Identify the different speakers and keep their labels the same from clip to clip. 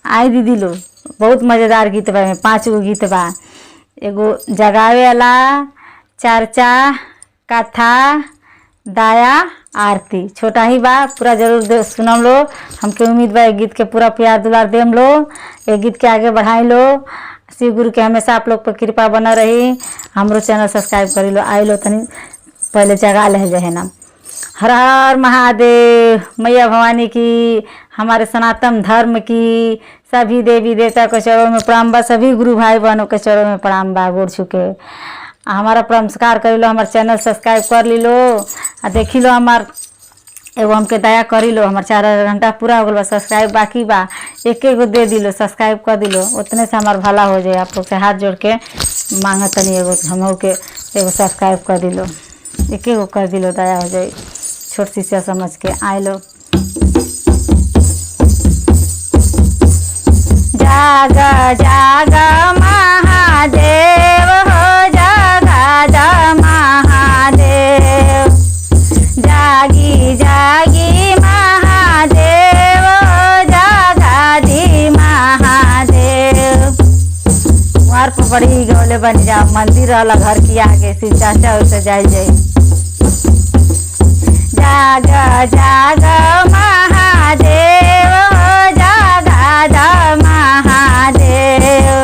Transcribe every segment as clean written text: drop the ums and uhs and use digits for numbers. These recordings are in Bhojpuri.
Speaker 1: आई दीदी लो बहुत मज़ेदार गीत बा। में 5 गो गीत बा। एगो जगावे वाला, चर्चा, कथा, दया, आरती। छोटा ही बा, पूरा जरूर सुनम लो। हमके उम्मीद बा गीत के पूरा प्यार दुलार देम लो। ये गीत के आगे बढ़ाई लो। शिव गुरु के हमेशा आप लोग पर कृपा बना रही। हमरो चैनल सब्सक्राइब करी लो। आई लो तनी पहले जगा ले है ना। हर हर महादेव। मैया भवानी की, हमारे सनातन धर्म की, सभी देवी देवता के चरणों में प्रणाम बा। सभी गुरु भाई बहनों के चरणों में प्रणाम बा। गोड़ छुके हमारा नमस्कार कर लो। हमारे चैनल सब्सक्राइब कर ली लो। आ देखी लो हमार एगो हमके दया करी लो। हमारे 4 घंटा पूरा हो गल बा। सब्सक्राइब बाकी बा, एक गो दे दिलो, सब्सक्राइब कर दिलो। उतने से हमार भला हो जाए। आप लोग से हाथ जोड़ के मांगा तनी एगो हम के एगो सब्सक्राइब कर दिलो। एक गो कर दिलो, दया हो जाए। छोट सी से समझ के आए लो। जागा जागा महादेव हो, जागा जा महादेव। जागी जागी महादेव हो, जागा दी महादेव। वहाँ पर बड़ी गौले बन जा। मंदिर वाला घर की आगे शिव चाचा उसे जाई जाई। जागा जागा महादेव हो, जागा जा महादेव।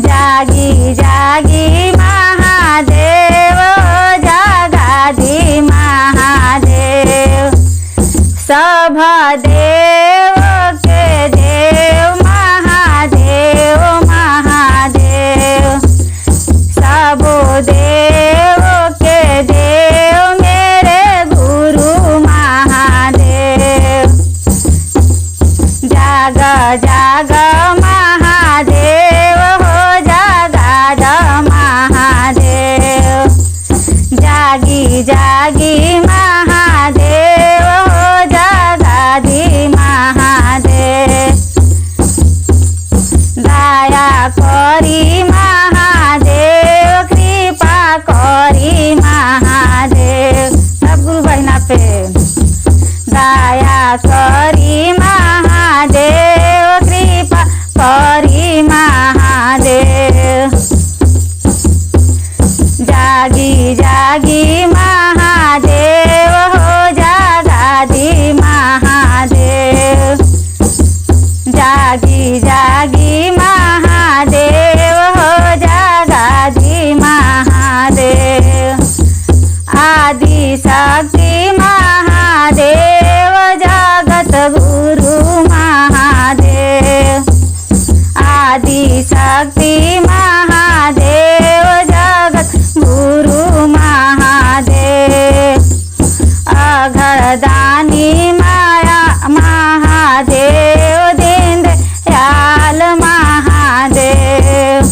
Speaker 1: जागी जागी महादेव हो, जागा दी महादेव। सभ देव के देव महादेव महादेव। सब देव के देव मेरे गुरु महादेव। जागा जागा महादेव हो, जागा जा महादेव। जागी जागी महादेव हो, जागा दी महादेव। दया करी महादेव, कृपा करी महादेव। सब गुरु बहिना पे दया करी महादेव, कृपा करी महादेव। जागी जागी महादेव हो, जागा दी महादेव। जागी जागी महादेव हो, जागा दी महादेव। आदि शक्ति महादेव, जगत गुरु महादेव। आदि शक्ति महादेव, जगत गुरु महादेव। अघरदानी माया महादेव, दीन दयाल महादेव।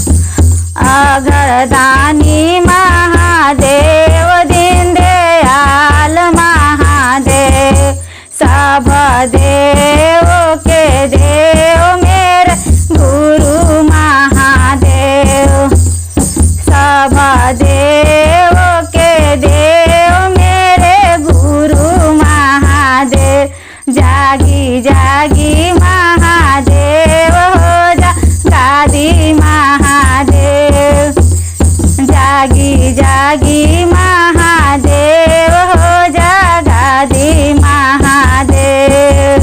Speaker 1: अघरदानी महादेव, दीन दयाल महादेव। सब देव के देव मेरे गुरु महादेव। सब देव के देव मेरे गुरु महादेव। जागी जागी महादेव हो, जागा दी महादेव। जागी जागी महादेव हो, जागा दी महादेव।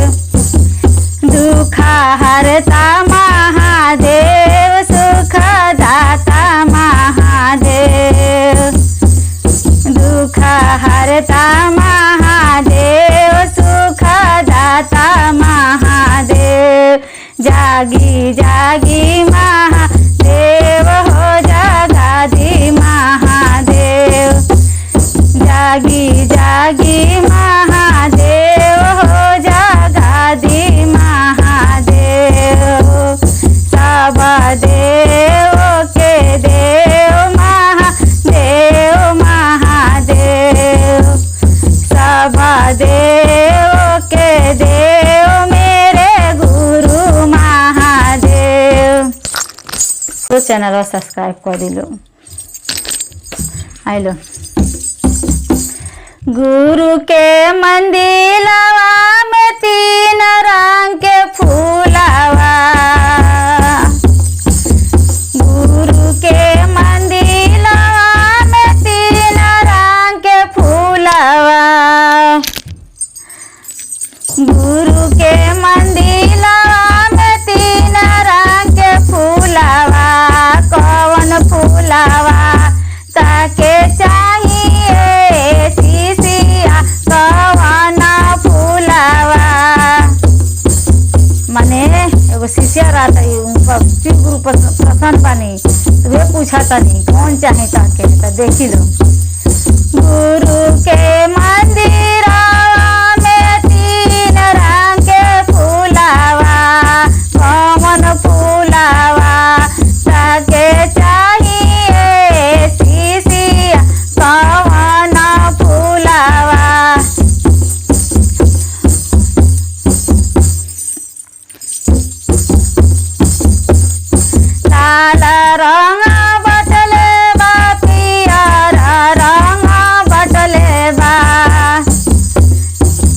Speaker 1: दुख हरता महादेव, सुख दाता महादेव। दुख हरता महादेव, सुख दाता महादेव। जागी जागी महादेव हो, जागा दी महादेव। जागी जागी महादेव हो, जागा दी महादेव। सब देव के देव महादेव महादेव। सब देव के देव मेरे गुरु महादेव। तो चैनल सब्सक्राइब कर दिलो। आइलो। गुरु के मंदिलवा में 3 रंग के फूलवा एगो शिष्या रहता है उनका शिव गुरु प्रसन्न बानी, तो वे पूछा तनी कौन चाहे ताके, तो देखी लो। गुरु के मंदिर में 3 रंग के फूलावा, कौन फूलावा ताके चाहिए शिष्या, कौन फूलावा। लाल रंग बटले बा, पियर रंग बटले बा,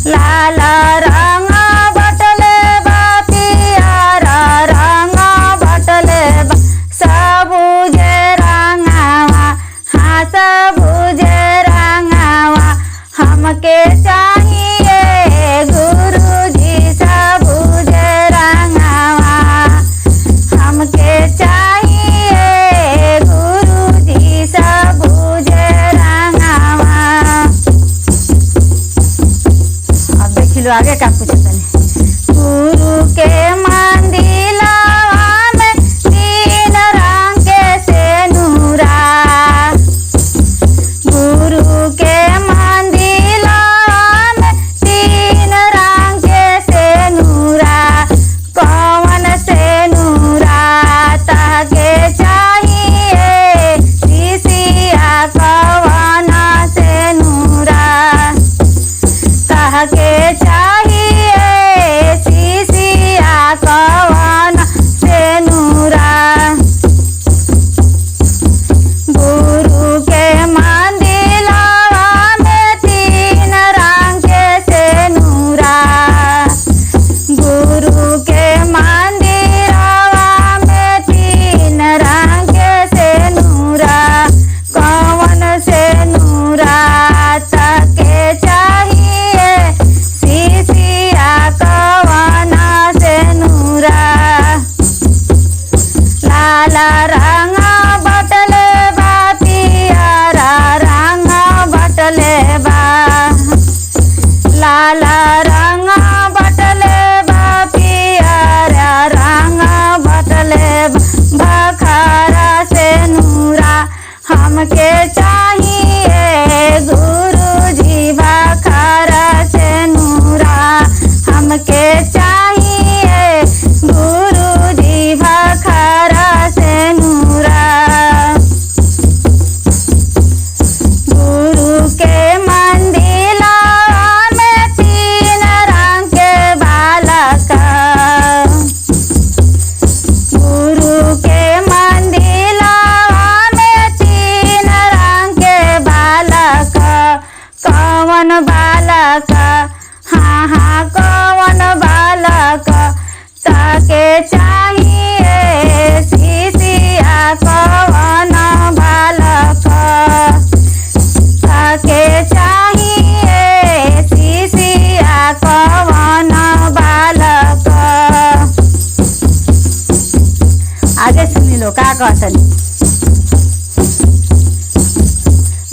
Speaker 1: लाल रंग बटले बा, पियर रंग बटले बा, सबुजे रंगावा, हाँ सबुजे रंगावा, हमके चाहिए गुरुजी सबुजे रंगावा, हमके चाहिए गुरुजी सबुजे रंगावा। अब देखी लो आगे का पूछे तनी। गुरु के मंदिलवा में 3 रंग के सेनुरा, गुरु के मंदिलवा में 3 रंग के सेनुरा, कौन सेनुरा ताके चाहिए शिष्या, कौन सेनुरा ताके चाहिए शिष्या, कौन सेनुरा। गुरु के मंदिलवा में 3 रंग के सेनुरा, गुरु के मंदिरवा में 3 रंग के सेनुरा, कौन सेनुरा ताके चाहिए शिष्या, कौन सेनुरा। लाल रंग बटले बा, पियर रंग बटले बा, लाल रंग बटले बा, पियर रंग बटले बा, बखरा सेनुरा हमके चाहिए गुरुजी, बखरा सेनुरा हमके चाहिए गुरुजी, बखरा सेनुरा। गुरु के मंदिलवा में 3 रंग के बालका, गुरु के मंदिलवा में 3 रंग के बालका, कौन बालका, हाँ हाँ कौन बालका ताके चाहिए शिष्या, कौन बालका ताके चाहिए शिष्या, कौन बालका। आगे सुनी लो का कहतनी।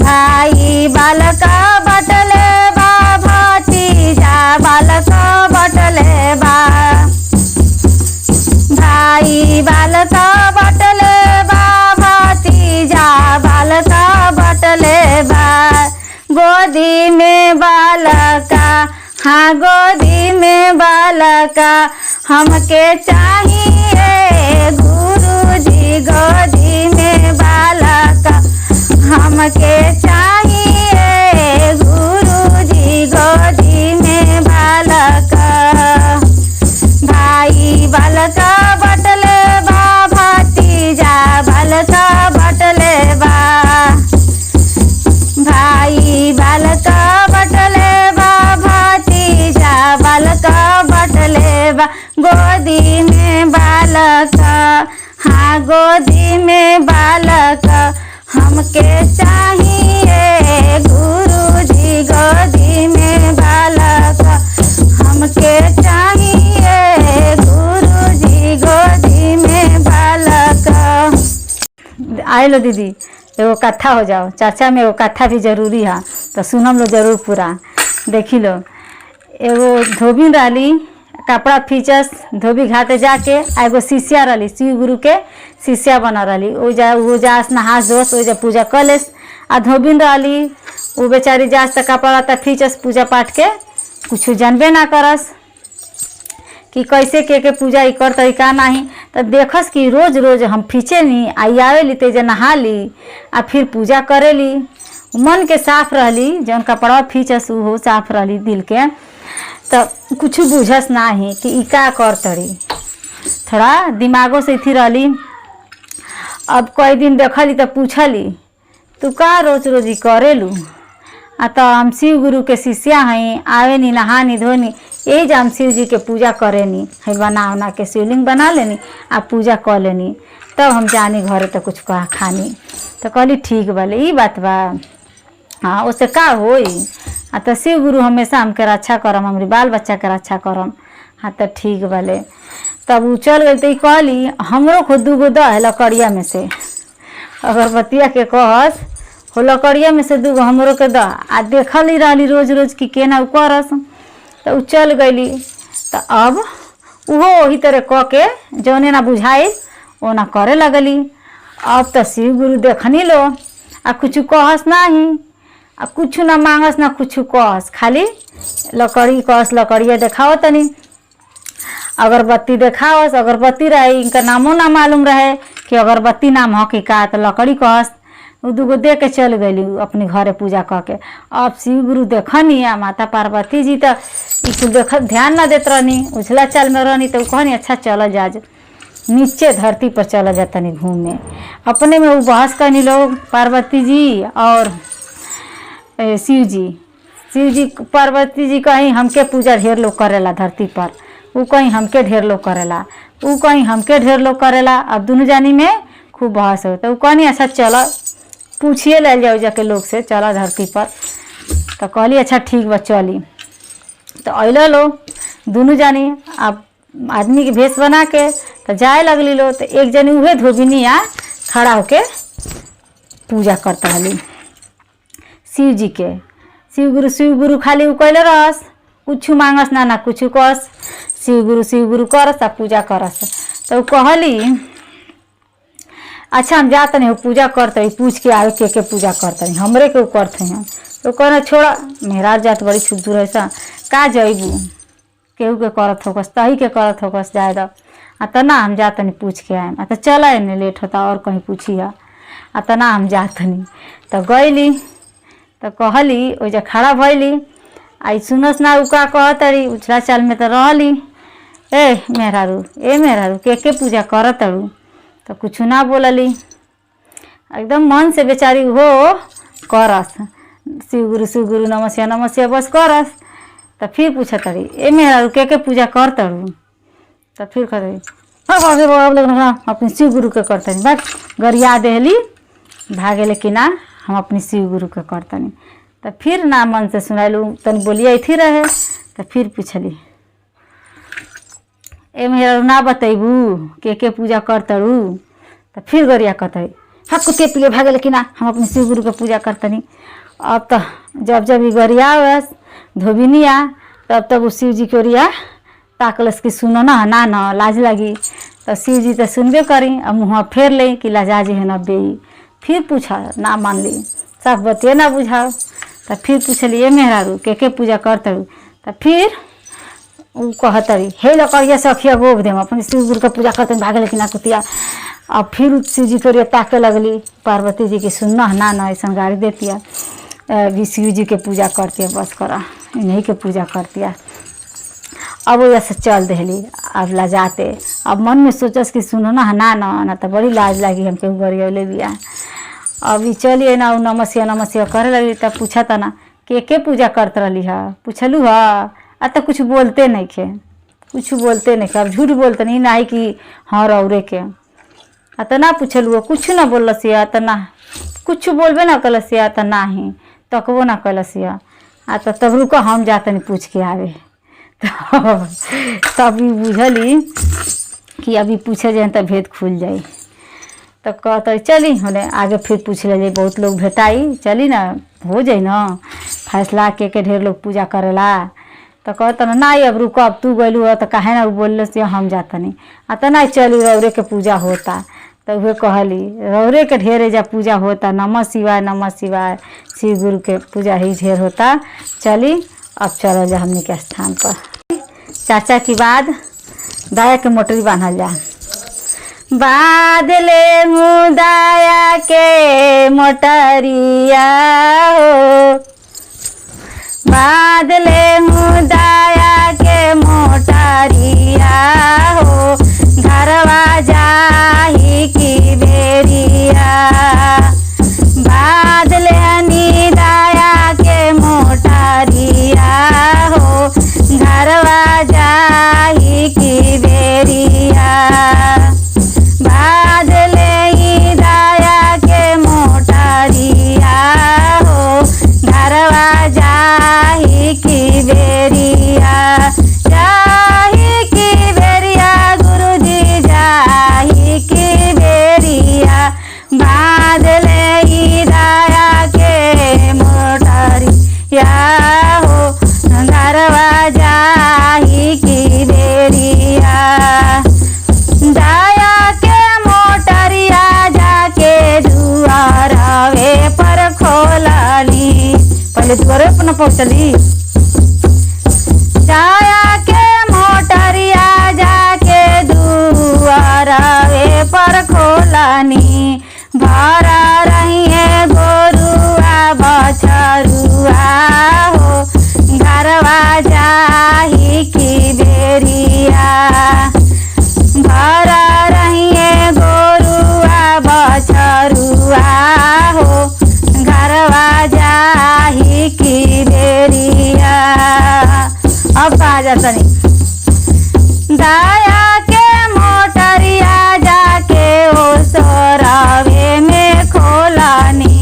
Speaker 1: भाई बालका बटले बा, भतीजा बालका बटले बा, भाई बालका बटले बा, भतीजा बालका बटले बा, गोदी में बालका, हाँ गोदी में बालका हमके चाहिए गुरुजी, गोदी में बालका हमके चाहिए गुरुजी, गोदी में बालका। भाई बालका बटले बा, भतीजा बालका बटले बा, भाई बालका बटले बा, भतीजा बालका बटले बा, गोदी में बालका, हाँ गोदी में बालका हमके चाहिए गुरुजी, गोदी में बालका हमके चाहिए गुरुजी, गोदी में बालका। आए लो दीदी एगो कथा हो जाओ, चर्चा में एगो कथा भी जरूरी है, तो सुनम लो जरूर पूरा। देखी लो एगो धोबिन रहली, कपड़ा फीचस धोबी घाटे जाके एगो शिष्या रही, शिव गुरु के शिष्या बना रही। वो जास नहा जोस वो पूजा कर लेस। आ धोबिन रही वो बेचारी जास तक कपड़ा लत्ता फीचस पूजा पाठ के कुछ जानबे ना करस कि कैसे के पूजा ई कर तरीका नहीं। तो देखस कि रोज रोज हम फीचे नहीं आई आवेली तेज नहा ली आ फिर पूजा करेली। मन के साफ रहली, जौन कपड़ा फीचस वो साफ रहली दिल के। तो कुछ बुझस नहीं कि ई का कर तड़ी, थोड़ा दिमागों से थी रहली। अब कई दिन देखली तो पूछली तू का रोज रोज ही करेलू। तो हम शिव गुरु के शिष्या हैं, आवे नी नहानी धोनी यही जो हम शिव जी के पूजा करेनी है, बना उना के शिवलिंग बना लेनी आ पूजा कर लेनी। तब हम जानी घरे तो कुछ कहा खानी। तो कहली ठीक बाले ई बात बा, हाँ उससे का होई। तो शिव गुरु हमेशा हमके रक्षा करम, हमारी बाल बच्चा के रक्षा करम। हाँ तो ठीक बाले। तब वो चल गई। तो कहली हमरो खुद 2 गो है लकड़िया में से, अगरबत्तिया के कहस हो लकड़िया में से 2 गो हमरो के द। आ देखल ही रही रोज रोज कि केना करस। तो उ चल गईली। तो अब उहो वही तरह कह के जौने ना बुझाई ओना करे लगली। अब तो शिव गुरु देखनी लो आ कुछ कहस नहीं, आ कुछ ना मांगस ना कुछ कहस, खाली लकड़ी कहस लकड़िया देखाओ तनी, अगरबत्ती देखावस। अगरबत्ती रहे, इनका नामों ना मालूम रहे कि अगरबत्ती नाम हो कि का। तो लकड़ी कहस वो 2 गो दे के चल गई अपने घरे पूजा कह के। अब शिव गुरु देखनी आ माता पार्वती जी तो कुछ देख ध्यान ना देते रहनी, उछला चाल में रहनी। तो कहनी अच्छा चल जा नीचे धरती पर चला जाता नहीं घूमे। अपने में वो बहस करनी लोग पार्वती जी और शिव जी। शिव जी पार्वती जी कहीं हमके पूजा ढेर लोग करेला धरती पर, वो कहीं हमके ढेर लोग करेला, वो कहीं हमके ढेर लोग करेला। अब दोनों जानी में खूब बहस हो। तो वो कहनी अच्छा चलो पूछिए ले जाओ जाके लोग से, चला धरती पर। तो कहली अच्छा ठीक बा चली। तो अल लो दोनों जानी अब आदमी के भेष बना के तो जाए लगली लो। तो एक जनी उहे धोबिनिया खड़ा होके पूजा करता हली शिव जी के। शिव गुरु खाली उ कैले रहस, कुछ मांगस ना कुछ कहस। शिव गुरु करस आ पूजा करस। तो कहली अच्छा हम जाते नहीं पूजा करते, पूछ के आवे के पूजा करते हमरे के करते हैं। तो कहना छोड़ा मेरा जात बड़ी छुद्दू है सा का जइबू, केहू के करत होकस तही के करत होकस जाए दो। तो ना हम जाते नहीं पूछ के आए। तो चला नहीं लेट होता और कहीं पूछिया। तो ना हम जाते नहीं। तो गईली तो कहली ओ जे खड़ा भैली आई सुनस ना उ का कहतरी, उछला चाल में तो रहली ए मेहरारू के पूजा करत अड़ू। तो कुछ ना बोलली, एकदम मन से बेचारी हो करस शिव गुरु नमस्या बस करस। तो फिर पूछत रही ए मेहरारू के पूजा करत अड़ू। तो फिर कहते अपने शिव गुरु के करतनी, बस गरिया देहली भागे लेकिन ना हम अपनी शिव गुरु के करतनी। तो फिर ना मन से सुनालू तनी बोलिए थी रहे। तो फिर पूछली ए मेहरारू ना बतैबू के पूजा करतरू। तो फिर गरिया कहते हाँ कुत्ते पिए भागे लेकिन ना हम अपने शिव गुरु के पूजा करतनी। अब तो जब ये गरिया बस धोबिनिया तब वो शिव जी के ओरिया ताकलस कि सुनो ना लाज लगी। तो शिव जी तो सुनबे करी, अब मुँह फेर ले कि लाजा जी है न बेई। फिर पूछा ना मान ली, सब बतिए ना बुझाओ। तो फिर पूछली ए मेहरारू के पूजा करतरू। तो फिर वो कहतरी हे लकड़िया सखिया गोब देम अपने शिव गुरु का पूजा करते भागे लेकिन ना कुतिया। अब फिर शिव जी के ताके लगली पार्वती जी की सुनना ना ऐसा गाड़ी देतिया भी शिव जी के पूजा करती है, बस करा इन्हीं के पूजा करती है। अब वो से चल देली। अब लजाते अब मन में सोचस कि सुनो ना तो बड़ी लाज लगी हमके गरियले बिया। अब चलिए ना नमस्या करे लगी। तब पूछा था ना के पूजा करते रही है, पूछलू है तो कुछ बोलते नहीं खे, अब झूठ बोलते नहीं कि हाँ रौरे के। तो ना पूछलू कुछ ना बोलसिया, तो ना कुछ बोलबे ना कलसिया, तो ना ही तकबो ना कलसिया। तो तब रुको हम जाते नहीं पूछ के आवे। तब बुझली कि अभी पूछे जाए तो भेद खुल जाए। तो कहते चली होने आगे फिर पूछ ले, बहुत लोग भेटाई चली ना हो जाए ना फैसला के ढेर लोग पूजा करेला। तो कहत ना अब रुको, अब तू गलू हो तो काहे ना बोल से हम जातनी तो नहीं चली, रौरे के पूजा होता। तो वे कहली रौरे के ढेर जा पूजा होता, नमः शिवाय नमः शिवाय, शिव गुरु के पूजा ही ढेर होता। चली अब चलो जा हमने के स्थान पर। चाचा की बाद दाया के मोटरी बांधल जा। बादले मुदाया के मोटरिया हो, बादले मुदाया के मोटरिया हो, घरवा जाही की बेरिया। बादले निदाया के मोटरिया हो, घरवा जाही की बेरिया। बादले निदाया के मोटरिया हो, घरवा जाही की बेरिया। जाही की बेरिया गुरुजी जाही की बेरिया। बादले निदाया के मोटरिया हो, घरवा जाही की बेरिया। दाया के मोटरिया जाके दुआरवे पर खोलली, पहले दुआरे पर न पहुँचली। दाया के मोटरिया जाके दुआरवे पर खोलनी, भरा रहिए गोरुआ बछरुआ हो, घरवा जाही की बेरिया। भरा रहिए गोरुआ बछरुआ हो, घरवा जाही की बेरिया। अब कहा जाता नहीं। दाया के मोटरिया जाके ओ सोरावे में खोलनी।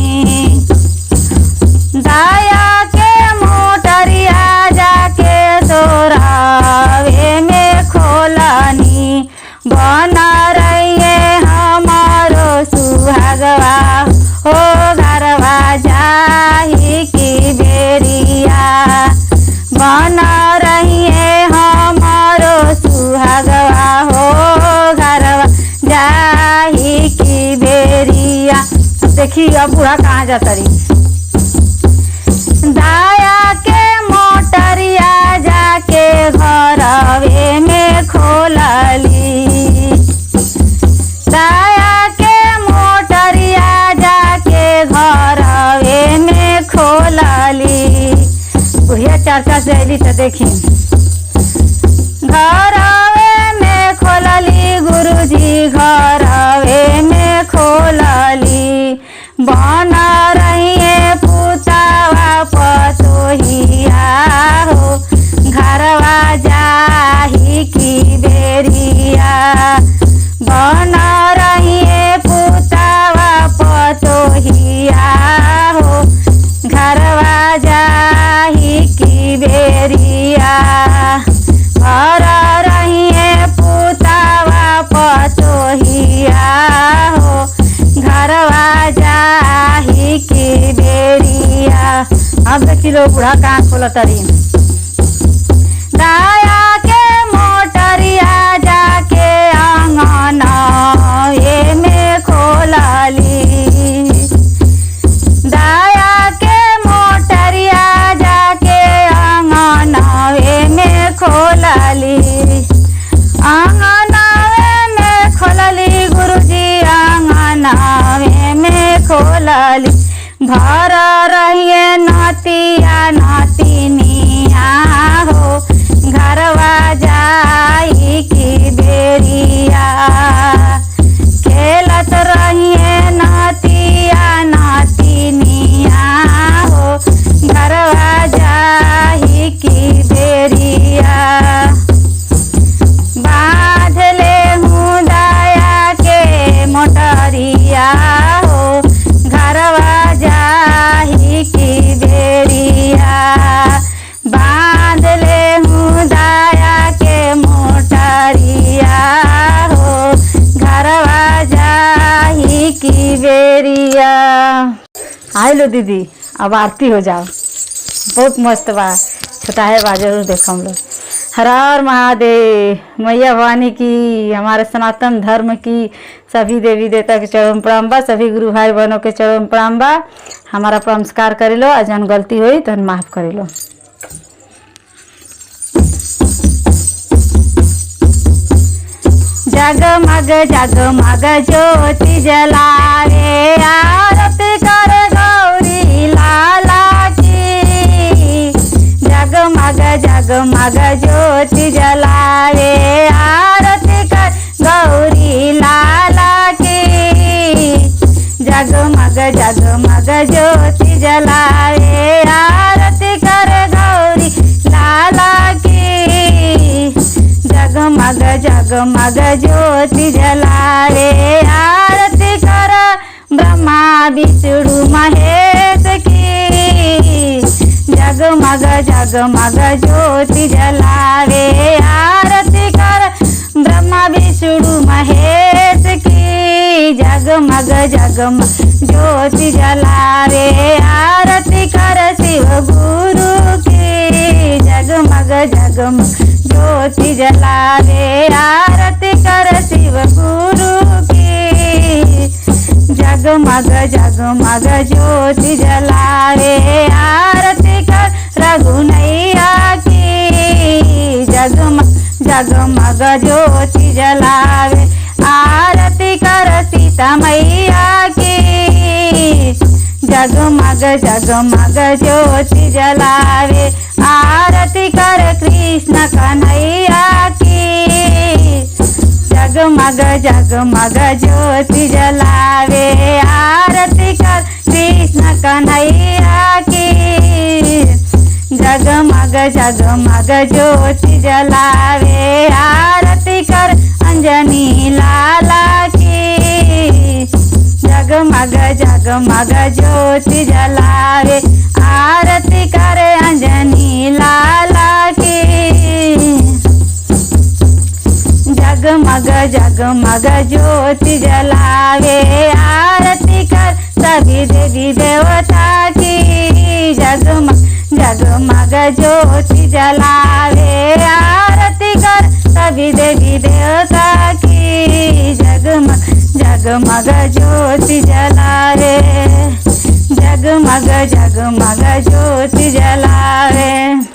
Speaker 1: दाया के मोटरिया जाके सोरावे में खोलनी, बना रहिए हमारो सुहागवा हो, घरवा जाही की बेरिया। बना रहिए हमारो सुहागवा हो, घरवा जाही की बेरिया। देखिए अब बूढ़ा कहाँ जाता रही। दाया के मोटरिया जाके घरवे में खोलली। दाया के मोटरिया जाके घरवे में खोलली। बुढ़िया चर्चा से अली तो देखी घरवे में खोलली, गुरुजी घरवे में खोलली। बना रहिए पुतावा पतोहिया हो, घरवा जाही की बेरिया। बना रहिए पुतावा पतोहिया हो, घरवा जाही की बेरिया। भरा रहिए पुतावा पतोहिया हो, घरवा जाही की बेरिया। अब देखी लो बूढ़ा कहाँ खोल तरी। दाया के मोटरिया जाके आंगनवे में खोलली। दाया के मोटरिया जाके आंगनवे में खोलली। आंगनवे में खोलली, गुरुजी आंगनवे में खोलली। भरा रहिए नातिया नातिनिया हो, घरवा जाही की बेरिया। खेलत रहिए नातिया नातिनिया हो, घरवा जाही की बेरिया। बांधले हूँ दाया के मोटरिया हो, घरवा जाही की बेरिया। बांधले हूँ दाया के मोटरिया हो, घरवा जाही की बेरिया। आए लो दीदी अब आरती हो जाओ, बहुत मस्त बा। छोटा है बा, जरूर देखो हम लोग। हर हर महादेव। मैया भवानी की, हमारे सनातन धर्म की सभी देवी देवता के चरण प्रणाम बा, सभी गुरु भाई बहनों के चरण प्रणाम बा। हमारा नमस्कार करे लो, जन गलती हुई तो माफ़ करे लो। जगमग जगमग ज्योति जलावे, आरती कर गौरी लाला की। जगमग जगमग ज्योति जलावे, आरती कर गौरी लाला की। जगमग जगमग ज्योति जलावे, आरती कर गौरी लाला की। जगमग जगमग ज्योति जलावे, आरती कर ब्रह्मा विष्णु महेश की। जगमग जगमग ज्योति जलावे, आरती कर ब्रह्मा विष्णु महेश की। जगमग जगमग ज्योति जलावे, आरती कर शिव गुरु की। जगमग जगमग ज्योति जलावे, आरती कर शिव गुरु की। जगमग जगमग ज्योति जलावे, आरती कर रघुनैया की। जगमग जगमग ज्योति जलावे, आरती कर सीता मैया की। जगमग जगमग ज्योति जलावे, आरती कर कृष्ण कन्हैया की। जगमग जगमग ज्योति जलावे, आरती कर कृष्ण कन्हैया की। जगमग जगमग ज्योति जलावे, आरती कर अंजनी लाला की। जगमग जगमग ज्योति जलावे, आरती कर अंजनी लाला की। जगमग जगमग ज्योति जलावे, आरती कर सभी देवी देवता की। जगमग जगमग ज्योति जलावे, आरती कर सभी देवी देवता की। जगमग जगमग ज्योति जलावे, जगमग जगमग ज्योति जलावे।